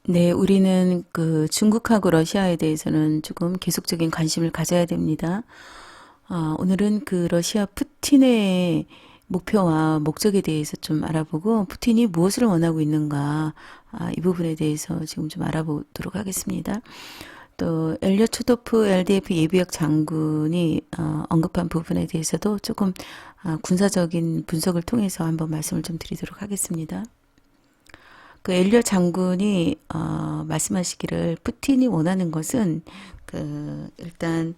네, 우리는 그 중국하고 러시아에 대해서는 조금 계속적인 관심을 가져야 됩니다. 오늘은 그 러시아 푸틴의 목표와 목적에 대해서 좀 알아보고 푸틴이 무엇을 원하고 있는가, 이 부분에 대해서 지금 좀 알아보도록 하겠습니다. 또 엘리엇 초도프 LDF 예비역 장군이 언급한 부분에 대해서도 조금 군사적인 분석을 통해서 한번 말씀을 좀 드리도록 하겠습니다. 그 엘리엇 장군이 말씀하시기를 푸틴이 원하는 것은 그 일단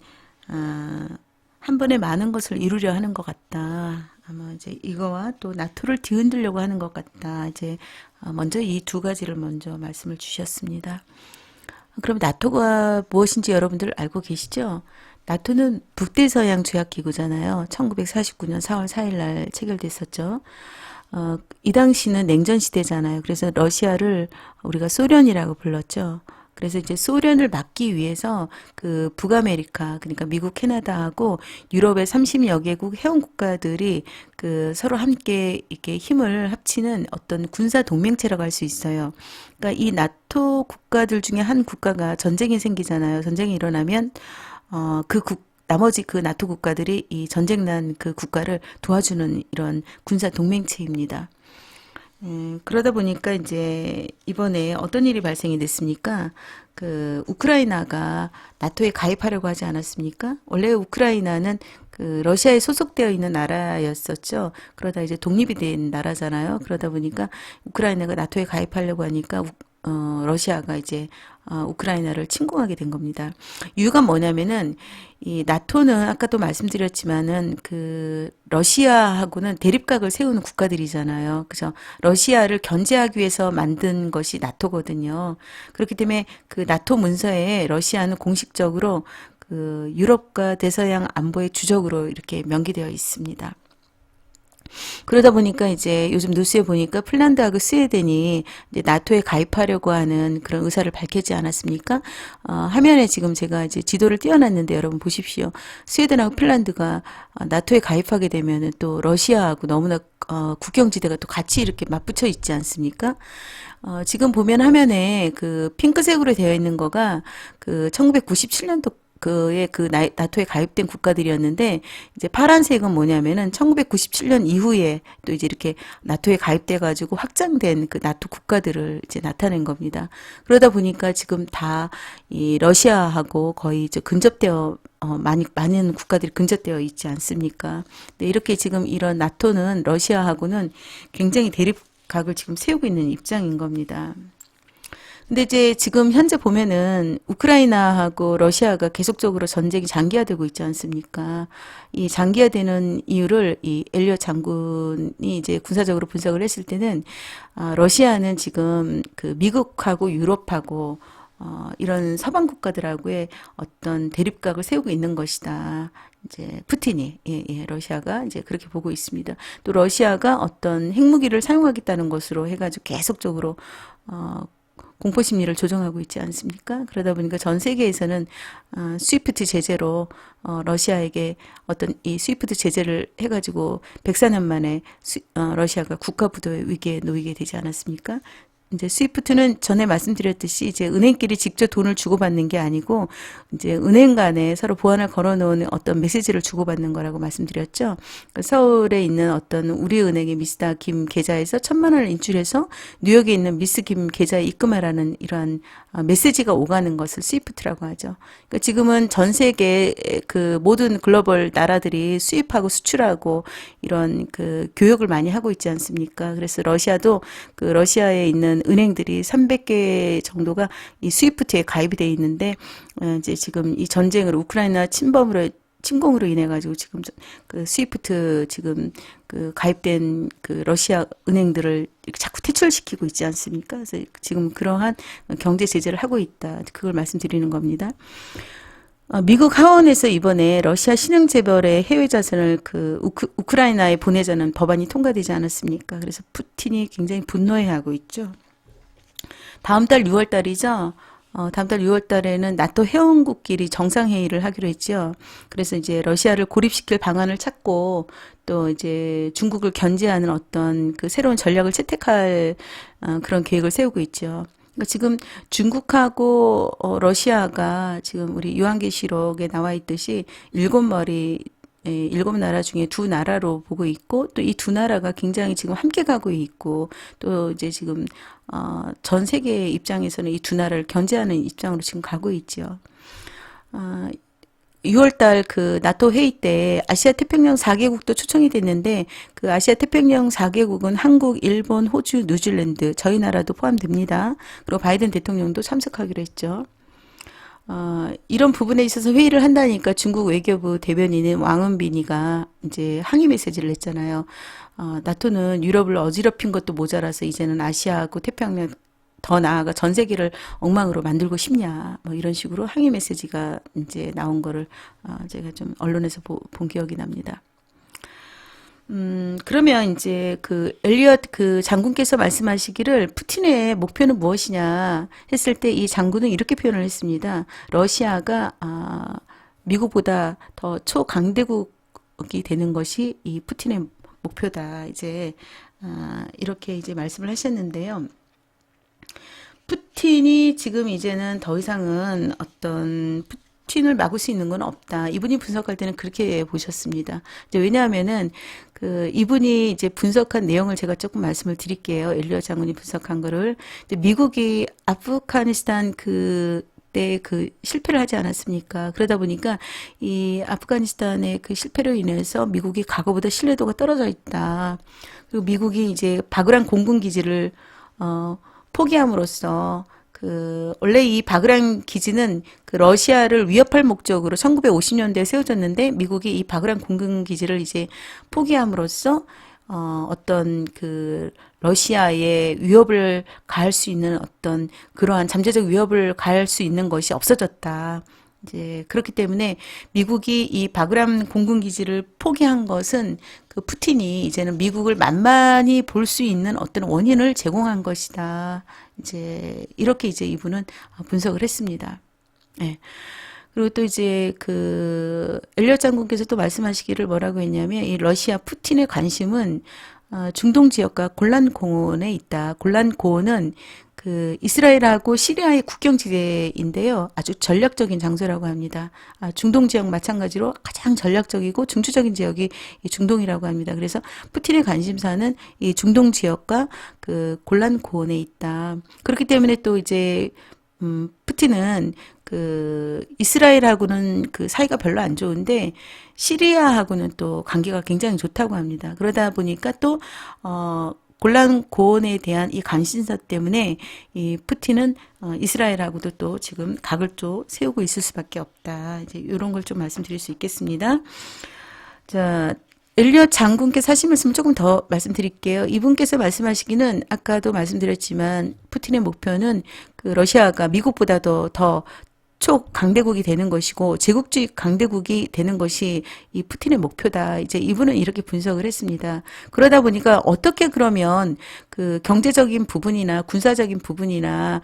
한 번에 많은 것을 이루려 하는 것 같다. 아마 이제 이거와 또 나토를 뒤흔들려고 하는 것 같다. 이제 먼저 이 두 가지를 먼저 말씀을 주셨습니다. 그럼 나토가 무엇인지 여러분들 알고 계시죠? 나토는 북대서양 조약기구잖아요. 1949년 4월 4일 날 체결됐었죠. 이 당시는 냉전 시대잖아요. 그래서 러시아를 우리가 소련이라고 불렀죠. 그래서 이제 소련을 막기 위해서 그 북아메리카, 그러니까 미국, 캐나다하고 유럽의 30여 개국 회원 국가들이 그 서로 함께 이렇게 힘을 합치는 어떤 군사 동맹체라고 할 수 있어요. 그러니까 이 나토 국가들 중에 한 국가가 전쟁이 생기잖아요. 전쟁이 일어나면 나머지 그 나토 국가들이 이 전쟁 난 그 국가를 도와주는 이런 군사 동맹체입니다. 그러다 보니까 이제 이번에 어떤 일이 발생이 됐습니까? 그 우크라이나가 나토에 가입하려고 하지 않았습니까? 원래 우크라이나는 그 러시아에 소속되어 있는 나라였었죠. 그러다 이제 독립이 된 나라잖아요. 그러다 보니까 우크라이나가 나토에 가입하려고 하니까 러시아가 이제 우크라이나를 침공하게 된 겁니다. 이유가 뭐냐면은 이 나토는 아까도 말씀드렸지만은 그 러시아하고는 대립각을 세우는 국가들이잖아요. 그래서 러시아를 견제하기 위해서 만든 것이 나토거든요. 그렇기 때문에 그 나토 문서에 러시아는 공식적으로 그 유럽과 대서양 안보의 주적으로 이렇게 명기되어 있습니다. 그러다 보니까 이제 요즘 뉴스에 보니까 핀란드하고 스웨덴이 이제 나토에 가입하려고 하는 그런 의사를 밝히지 않았습니까? 화면에 지금 제가 이제 지도를 띄워놨는데 여러분 보십시오. 스웨덴하고 핀란드가 나토에 가입하게 되면은 또 러시아하고 너무나 국경지대가 또 같이 이렇게 맞붙어 있지 않습니까? 지금 보면 화면에 그 핑크색으로 되어 있는 거가 그 1997년도 그의 그 나토에 가입된 국가들이었는데 이제 파란색은 뭐냐면은 1997년 이후에 또 이제 이렇게 나토에 가입돼 가지고 확장된 그 나토 국가들을 이제 나타낸 겁니다. 그러다 보니까 지금 다 이 러시아하고 거의 이제 근접되어 많은 국가들이 근접되어 있지 않습니까? 네, 이렇게 지금 이런 나토는 러시아하고는 굉장히 대립각을 지금 세우고 있는 입장인 겁니다. 근데 이제 지금 현재 보면은 우크라이나하고 러시아가 계속적으로 전쟁이 장기화되고 있지 않습니까? 이 장기화되는 이유를 이 엘리엇 장군이 이제 군사적으로 분석을 했을 때는 러시아는 지금 그 미국하고 유럽하고 이런 서방 국가들하고의 어떤 대립각을 세우고 있는 것이다. 이제 푸틴이 러시아가 이제 그렇게 보고 있습니다. 또 러시아가 어떤 핵무기를 사용하겠다는 것으로 해가지고 계속적으로 어, 공포 심리를 조정하고 있지 않습니까? 그러다 보니까 전 세계에서는 스위프트 제재로 러시아에게 어떤 이 스위프트 제재를 해가지고 104년 만에 러시아가 국가부도의 위기에 놓이게 되지 않았습니까? 이제 스위프트는 전에 말씀드렸듯이 이제 은행끼리 직접 돈을 주고받는 게 아니고 이제 은행 간에 서로 보안을 걸어놓은 어떤 메시지를 주고받는 거라고 말씀드렸죠. 그러니까 서울에 있는 어떤 우리은행의 미스터 김 계좌에서 1,000만 원을 인출해서 뉴욕에 있는 미스 김 계좌에 입금하라는 이러한 메시지가 오가는 것을 스위프트라고 하죠. 그러니까 지금은 전 세계 그 모든 글로벌 나라들이 수입하고 수출하고 이런 그 교역을 많이 하고 있지 않습니까? 그래서 러시아도 그 러시아에 있는 은행들이 300개 정도가 이 스위프트에 가입이 돼 있는데 이제 지금 이 전쟁으로 우크라이나 침공으로 인해 가지고 지금 그 스위프트 지금 그 가입된 그 러시아 은행들을 자꾸 퇴출시키고 있지 않습니까? 그래서 지금 그러한 경제 제재를 하고 있다. 그걸 말씀드리는 겁니다. 미국 하원에서 이번에 러시아 신흥재벌의 해외 자산을 그 우크라이나에 보내자는 법안이 통과되지 않았습니까? 그래서 푸틴이 굉장히 분노해하고 있죠. 다음 달 6월 달이죠. 다음 달 6월 달에는 나토 회원국끼리 정상회의를 하기로 했죠. 그래서 이제 러시아를 고립시킬 방안을 찾고 또 이제 중국을 견제하는 어떤 그 새로운 전략을 채택할 그런 계획을 세우고 있죠. 그러니까 지금 중국하고 러시아가 지금 우리 요한계시록에 나와 있듯이 일곱 머리 일곱 나라 중에 두 나라로 보고 있고 또 이 두 나라가 굉장히 지금 함께 가고 있고 또 이제 지금 전 세계 입장에서는 이 두 나라를 견제하는 입장으로 지금 가고 있죠. 어, 6월달 그 나토 회의 때 아시아 태평양 4개국도 초청이 됐는데 그 아시아 태평양 4개국은 한국, 일본, 호주, 뉴질랜드 저희 나라도 포함됩니다. 그리고 바이든 대통령도 참석하기로 했죠. 이런 부분에 있어서 회의를 한다니까 중국 외교부 대변인인 왕은빈이가 이제 항의 메시지를 냈잖아요. 나토는 유럽을 어지럽힌 것도 모자라서 이제는 아시아하고 태평양 더 나아가 전 세계를 엉망으로 만들고 싶냐 뭐 이런 식으로 항의 메시지가 이제 나온 거를 제가 좀 언론에서 본 기억이 납니다. 그러면 이제 그 엘리엇 그 장군께서 말씀하시기를 푸틴의 목표는 무엇이냐 했을 때 이 장군은 이렇게 표현을 했습니다. 러시아가 미국보다 더 초강대국이 되는 것이 이 푸틴의 목표다. 이제 이렇게 이제 말씀을 하셨는데요. 푸틴이 지금 이제는 더 이상은 어떤 푸틴을 막을 수 있는 건 없다. 이분이 분석할 때는 그렇게 보셨습니다. 이제 왜냐하면은 그 이분이 이제 분석한 내용을 제가 조금 말씀을 드릴게요. 엘리엇 장군이 분석한 거를. 이제 미국이 아프가니스탄 그때 그 실패를 하지 않았습니까? 그러다 보니까 이 아프가니스탄의 그 실패로 인해서 미국이 과거보다 신뢰도가 떨어져 있다. 그리고 미국이 이제 바그란 공군 기지를 포기함으로써 원래 이 바그란 기지는 그 러시아를 위협할 목적으로 1950년대에 세워졌는데 미국이 이 바그란 공군 기지를 이제 포기함으로써 어떤 그 러시아의 위협을 가할 수 있는 어떤 그러한 잠재적 위협을 가할 수 있는 것이 없어졌다. 이제 그렇기 때문에 미국이 이 바그람 공군 기지를 포기한 것은 그 푸틴이 이제는 미국을 만만히 볼 수 있는 어떤 원인을 제공한 것이다. 이제 이렇게 이제 이분은 분석을 했습니다. 예. 그리고 또 이제 그 엘리엇 장군께서 또 말씀하시기를 뭐라고 했냐면 이 러시아 푸틴의 관심은 중동 지역과 골란 고원에 있다. 골란 고원은 그 이스라엘하고 시리아의 국경지대인데요. 아주 전략적인 장소라고 합니다. 중동 지역 마찬가지로 가장 전략적이고 중추적인 지역이 이 중동이라고 합니다. 그래서 푸틴의 관심사는 이 중동 지역과 그 골란 고원에 있다. 그렇기 때문에 또 이제 푸틴은 그 이스라엘하고는 그 사이가 별로 안 좋은데 시리아하고는 또 관계가 굉장히 좋다고 합니다. 그러다 보니까 또 골란 고원에 대한 이 관심사 때문에 이 푸틴은 이스라엘하고도 또 지금 각을 또 세우고 있을 수밖에 없다. 이제 이런 걸 좀 말씀드릴 수 있겠습니다. 자, 엘리엇 장군께서 하신 말씀 조금 더 말씀드릴게요. 이분께서 말씀하시기는 아까도 말씀드렸지만 푸틴의 목표는 그 러시아가 미국보다도 더 초강대국이 되는 것이고 제국주의 강대국이 되는 것이 이 푸틴의 목표다. 이제 이분은 이렇게 분석을 했습니다. 그러다 보니까 어떻게 그러면 그 경제적인 부분이나 군사적인 부분이나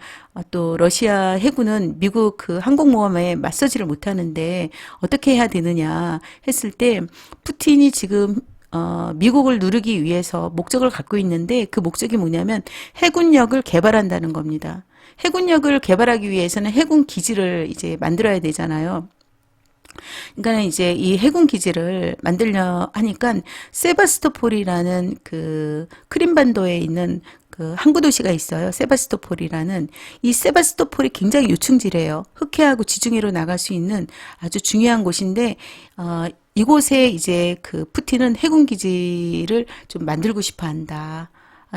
또 러시아 해군은 미국 그 항공모함에 맞서지를 못하는데 어떻게 해야 되느냐 했을 때 푸틴이 지금 미국을 누르기 위해서 목적을 갖고 있는데 그 목적이 뭐냐면 해군력을 개발한다는 겁니다. 해군력을 개발하기 위해서는 해군 기지를 이제 만들어야 되잖아요. 그러니까 이제 이 해군 기지를 만들려 하니까 세바스토폴이라는 그 크림반도에 있는 그 항구 도시가 있어요. 세바스토폴이라는 이 세바스토폴이 굉장히 요충지래요. 흑해하고 지중해로 나갈 수 있는 아주 중요한 곳인데 이곳에 이제 그 푸틴은 해군 기지를 좀 만들고 싶어 한다.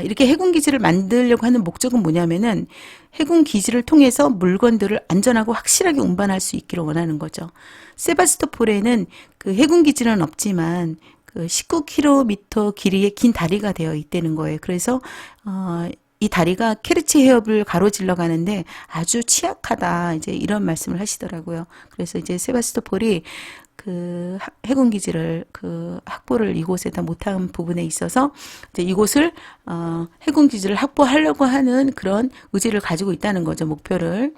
이렇게 해군 기지를 만들려고 하는 목적은 뭐냐면은 해군 기지를 통해서 물건들을 안전하고 확실하게 운반할 수 있기를 원하는 거죠. 세바스토폴에는 그 해군 기지는 없지만 그 19km 길이의 긴 다리가 되어 있다는 거예요. 그래서 이 다리가 케르치 해협을 가로질러 가는데 아주 취약하다. 이제 이런 말씀을 하시더라고요. 그래서 이제 세바스토폴이 그 해군 기지를 그 확보를 이곳에다 못한 부분에 있어서 이제 이곳을 해군 기지를 확보하려고 하는 그런 의지를 가지고 있다는 거죠. 목표를.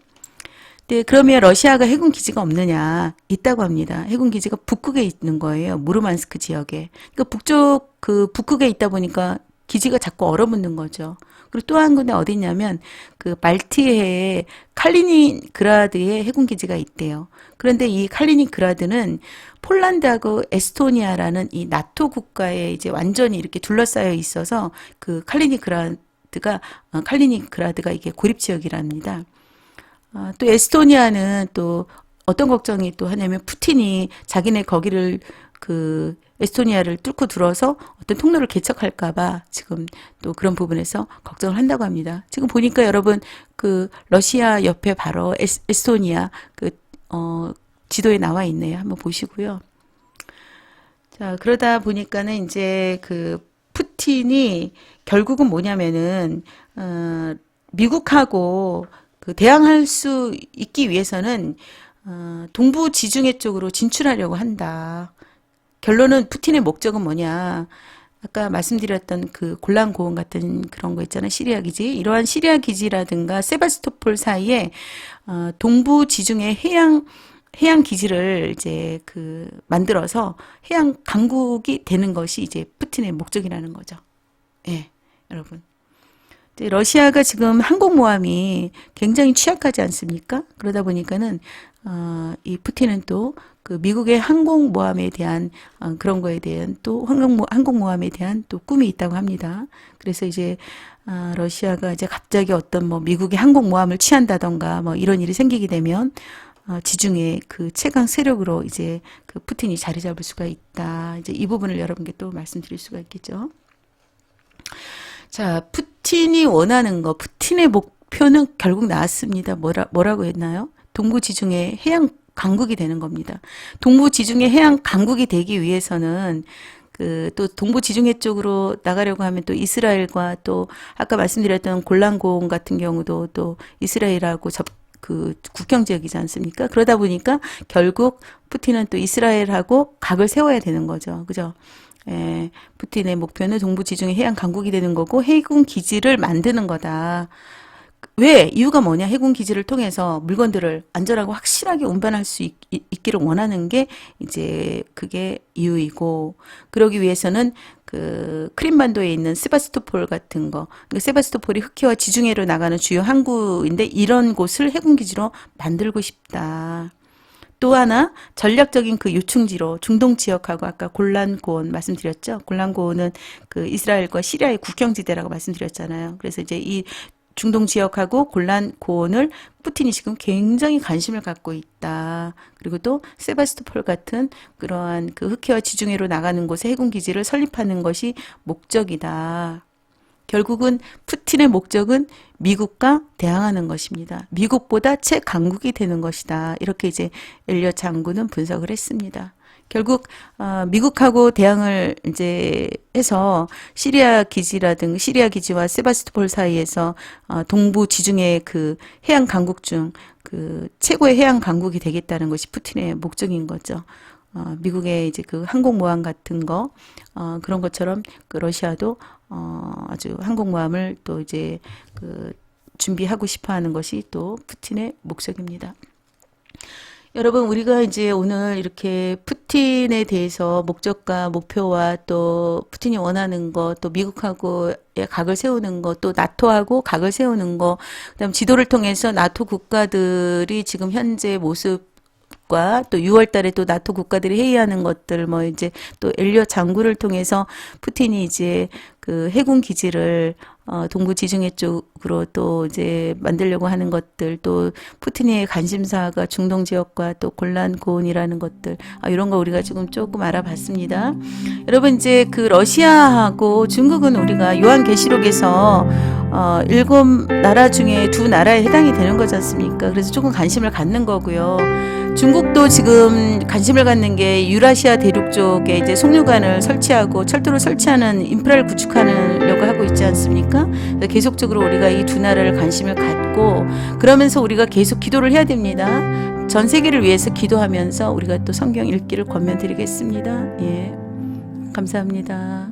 네, 그러면 러시아가 해군 기지가 없느냐? 있다고 합니다. 해군 기지가 북극에 있는 거예요. 무르만스크 지역에. 그러니까 북쪽 그 북극에 있다 보니까 기지가 자꾸 얼어붙는 거죠. 그리고 또 한 군데 어디냐면 그 발티해에 칼리니그라드에 해군 기지가 있대요. 그런데 이 칼리니그라드는 폴란드하고 에스토니아라는 이 나토 국가에 이제 완전히 이렇게 둘러싸여 있어서 그 칼리니그라드가 이게 고립 지역이랍니다. 또 에스토니아는 또 어떤 걱정이 또 하냐면 푸틴이 자기네 거기를 그 에스토니아를 뚫고 들어서 어떤 통로를 개척할까봐 지금 또 그런 부분에서 걱정을 한다고 합니다. 지금 보니까 여러분 그 러시아 옆에 바로 에스토니아 그 지도에 나와 있네요. 한번 보시고요. 자, 그러다 보니까는 이제 그 푸틴이 결국은 뭐냐면은 미국하고 그 대항할 수 있기 위해서는 동부 지중해 쪽으로 진출하려고 한다. 결론은 푸틴의 목적은 뭐냐? 아까 말씀드렸던 그 골란 고원 같은 그런 거 있잖아요. 시리아 기지. 이러한 시리아 기지라든가 세바스토폴 사이에 동부 지중해 해양 기지를 이제 그 만들어서 해양 강국이 되는 것이 이제 푸틴의 목적이라는 거죠. 예, 여러분. 이제 러시아가 지금 항공모함이 굉장히 취약하지 않습니까? 그러다 보니까는 이 푸틴은 또 그 미국의 항공모함에 대한 그런 거에 대한 또 항공모함에 대한 또 꿈이 있다고 합니다. 그래서 이제 러시아가 이제 갑자기 어떤 뭐 미국의 항공모함을 취한다던가 뭐 이런 일이 생기게 되면 지중해 그 최강 세력으로 이제 그 푸틴이 자리 잡을 수가 있다. 이제 이 부분을 여러분께 또 말씀드릴 수가 있겠죠. 자, 푸틴이 원하는 거, 푸틴의 목표는 결국 나왔습니다. 뭐라고 했나요? 동부 지중해 해양 강국이 되는 겁니다. 동부 지중해 해양 강국이 되기 위해서는 그 또 동부 지중해 쪽으로 나가려고 하면 또 이스라엘과 또 아까 말씀드렸던 골란 고원 같은 경우도 또 이스라엘하고 그 국경 지역이지 않습니까? 그러다 보니까 결국 푸틴은 또 이스라엘하고 각을 세워야 되는 거죠. 그죠? 예, 푸틴의 목표는 동부 지중해 해양 강국이 되는 거고 해군 기지를 만드는 거다. 왜? 이유가 뭐냐? 해군 기지를 통해서 물건들을 안전하고 확실하게 운반할 수 있기를 원하는 게 이제 그게 이유이고, 그러기 위해서는 그 크림반도에 있는 세바스토폴 같은 거, 세바스토폴이 흑해와 지중해로 나가는 주요 항구인데 이런 곳을 해군 기지로 만들고 싶다. 또 하나 전략적인 그 요충지로 중동 지역하고 아까 골란 고원 말씀드렸죠. 골란 고원은 그 이스라엘과 시리아의 국경지대라고 말씀드렸잖아요. 그래서 이제 이 중동 지역하고 골란 고원을 푸틴이 지금 굉장히 관심을 갖고 있다. 그리고 또 세바스토폴 같은 그러한 그 흑해와 지중해로 나가는 곳에 해군 기지를 설립하는 것이 목적이다. 결국은 푸틴의 목적은 미국과 대항하는 것입니다. 미국보다 최강국이 되는 것이다. 이렇게 이제 엘리엇 장군은 분석을 했습니다. 결국 미국하고 대항을 이제 해서 시리아 기지와 세바스토폴 사이에서 동부 지중해 그 해양 강국 중 그 최고의 해양 강국이 되겠다는 것이 푸틴의 목적인 거죠. 미국의 이제 그 항공모함 같은 거 그런 것처럼 그 러시아도 아주 항공모함을 또 이제 그 준비하고 싶어하는 것이 또 푸틴의 목적입니다. 여러분, 우리가 이제 오늘 이렇게 푸틴에 대해서 목적과 목표와 또 푸틴이 원하는 것, 또 미국하고의 각을 세우는 것, 또 나토하고 각을 세우는 것, 그다음 지도를 통해서 나토 국가들이 지금 현재 모습 또 6월 달에 또 나토 국가들이 회의하는 것들, 뭐 이제 또 엘리엇 장군을 통해서 푸틴이 이제 그 해군 기지를 동부 지중해 쪽으로 또 이제 만들려고 하는 것들, 또 푸틴의 관심사가 중동 지역과 또 골란 고원이라는 것들, 이런 거 우리가 지금 조금 알아봤습니다. 여러분, 이제 그 러시아하고 중국은 우리가 요한계시록에서 7나라 중에 2나라에 해당이 되는 거지 않습니까? 그래서 조금 관심을 갖는 거고요. 중국도 지금 관심을 갖는 게 유라시아 대륙 쪽에 이제 송유관을 설치하고 철도를 설치하는 인프라를 구축하려고 하고 있지 않습니까? 계속적으로 우리가 이 2나라를 관심을 갖고 그러면서 우리가 계속 기도를 해야 됩니다. 전 세계를 위해서 기도하면서 우리가 또 성경 읽기를 권면드리겠습니다. 예, 감사합니다.